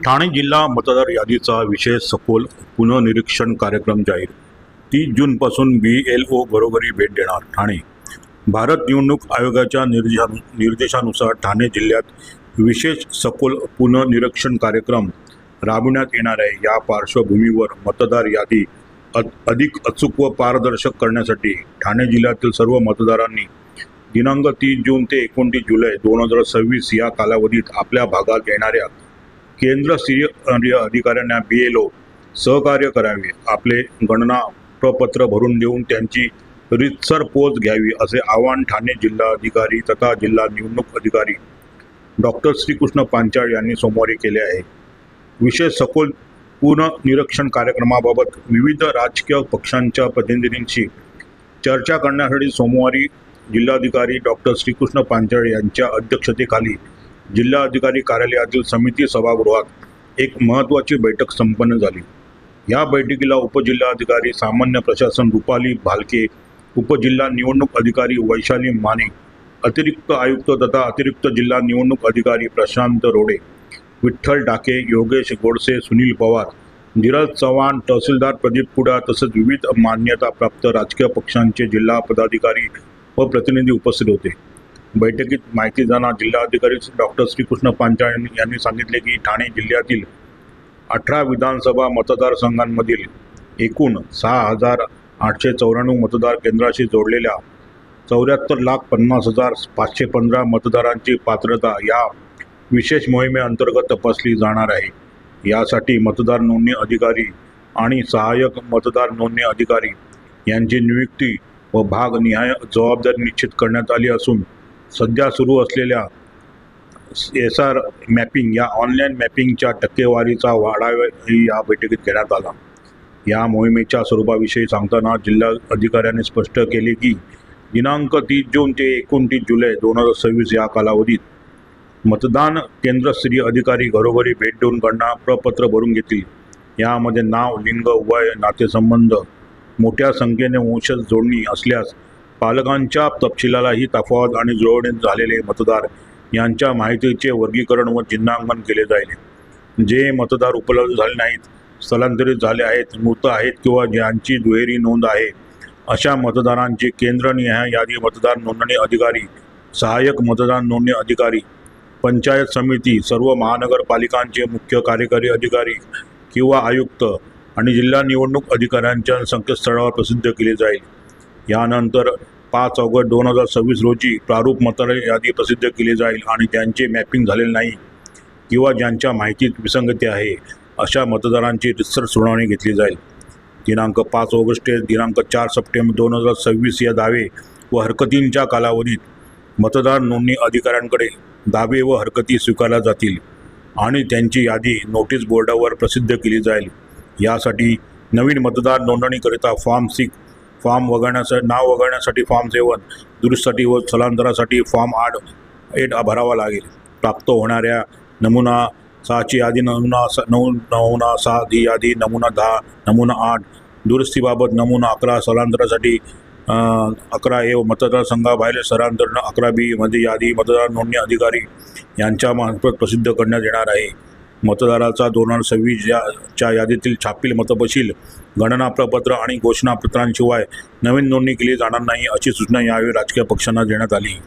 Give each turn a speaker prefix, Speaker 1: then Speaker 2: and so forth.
Speaker 1: ठाणे जिल्हा मतदार यादीचा विशेष सखोल पुनर्निरीक्षण कार्यक्रम जाहीर. 30 जूनपासून BLO घरोघरी भेट देणार ठाणे. भारत निवडणूक आयोगाच्या निर्देशानुसार ठाणे जिल्ह्यात विशेष सखोल पुनर्निरीक्षण कार्यक्रम राबविण्यात येणार आहे. या पार्श्वभूमीवर मतदार यादी अधिक अचूक व पारदर्शक करण्यासाठी ठाणे जिल्ह्यातील सर्व मतदारांनी दिनांक 30 जून ते 29 जुलै 2026 या कालावधीत आपल्या भागात येणाऱ्या केंद्रस्तरीय अधिकाऱ्यांना BLO सहकार्य करावे. आपले गणना प्रपत्र भरून देऊन त्यांची रीतसर पोच घ्यावी असे आवाहन ठाणे जिल्हाधिकारी तथा जिल्हा निवडणूक अधिकारी डॉक्टर श्रीकृष्ण पांचाळ यांनी सोमवारी केले आहे. विशेष सखोल पुनर्निरीक्षण कार्यक्रमाबाबत विविध राजकीय पक्षांच्या प्रतिनिधींशी चर्चा करण्यासाठी सोमवारी जिल्हाधिकारी डॉक्टर श्रीकृष्ण पांचाळ यांच्या अध्यक्षतेखाली जिल्हाधिकारी कार्यालयातील समिती सभागृहात एक महत्त्वाची बैठक संपन्न झाली. या बैठकीला उपजिल्हाधिकारी सामान्य प्रशासन रुपाली भालके, उपजिल्हा निवडणूक अधिकारी वैशाली माने, अतिरिक्त आयुक्त तथा अतिरिक्त जिल्हा निवडणूक अधिकारी प्रशांत रोडे, विठ्ठल डाके, योगेश गोडसे, सुनील पवार, धीरज चव्हाण, तहसीलदार प्रदीप कुडा तसेच विविध मान्यताप्राप्त राजकीय पक्षांचे जिल्हा पदाधिकारी व प्रतिनिधी उपस्थित होते. बैठकीत माहिती देताना जिल्हाधिकारी डॉक्टर श्रीकृष्ण पांचाळ यांनी सांगितले की ठाणे जिल्ह्यातील 18 विधानसभा मतदारसंघांमधील एकूण 6,894 मतदार केंद्राशी जोडलेल्या 74,50,515 मतदारांची पात्रता या विशेष मोहिमेअंतर्गत तपासली जाणार आहे. यासाठी मतदार नोंदणी अधिकारी आणि सहाय्यक मतदार नोंदणी अधिकारी यांची नियुक्ती व भागनिहाय जबाबदारी निश्चित करण्यात आली असून सध्या सुरू असलेल्या SR मॅपिंग या ऑनलाईन मॅपिंगच्या टक्केवारीचा आढावाही या बैठकीत घेण्यात आला. या मोहिमेच्या स्वरूपाविषयी सांगताना जिल्हा अधिकाऱ्यांनी स्पष्ट केले की दिनांक 30 जून ते 29 जुलै 2026 या कालावधीत मतदान केंद्रस्तरीय अधिकारी घरोघरी भेट देऊन गणना प्रपत्र भरून घेतील. यामध्ये नाव, लिंग, वय, नातेसंबंध, मोठ्या संख्येने वंशज जोडणी असल्यास पालकांच्या तपशिलालाही तफावत आणि जुळवणी झालेले मतदार यांच्या माहितीचे वर्गीकरण व चिन्हांकन केले जाईल. जे मतदार उपलब्ध झाले नाहीत, स्थलांतरित झाले आहेत, मृत आहेत किंवा ज्यांची दुहेरी नोंद आहे अशा मतदारांची केंद्रनिहाय यादी मतदार नोंदणी अधिकारी, सहाय्यक मतदार नोंदणी अधिकारी, पंचायत समिती, सर्व महानगरपालिकांचे मुख्य कार्यकारी अधिकारी किंवा आयुक्त आणि जिल्हा निवडणूक अधिकाऱ्यांच्या संकेतस्थळावर प्रसिद्ध केले जाईल. यानंतर 5 ऑगस्ट 2026 रोजी प्रारूप मतदार यादी प्रसिद्ध केली जाईल आणि ज्यांचे मॅपिंग झालेले नाही किंवा ज्यांच्या माहितीत विसंगती आहे अशा मतदारांची रीतसर सुनावणी घेतली जाईल. दिनांक 5 ऑगस्ट ते दिनांक 4 सप्टेंबर 2026 या दावे व हरकतींच्या कालावधीत मतदार नोंदणी अधिकाऱ्यांकडे दावे व हरकती स्वीकारल्या जातील आणि त्यांची यादी नोटीस बोर्डावर प्रसिद्ध केली जाईल. यासाठी नवीन मतदार नोंदणीकरिता फॉर्म 6, फॉर्म वगळण्यासाठी नाव वगळण्यासाठी फॉर्म 7, दुरुस्तीसाठी व स्थलांतरासाठी फॉर्म 8 भरावा लागेल. प्राप्त होणाऱ्या नमुना 6ची यादी, नमुना 9, नमुना 7 ही यादी, नमुना 10, नमुना 8, दुरुस्तीबाबत नमुना 11, स्थलांतरासाठी 11A व मतदारसंघाबाहेर स्थलांतरण 11B मध्ये यादी मतदार नोंदणी अधिकारी यांच्या मार्फत प्रसिद्ध करण्यात येणार आहे. मतदाराचा 2026 च्या यादीतील छापील मतपशील, गणना प्रपत्र आणि घोषणापत्रांशिवाय नवीन नोंदणी केली जाणार नाही अशी सूचना यावेळी राजकीय पक्षांना देण्यात आली.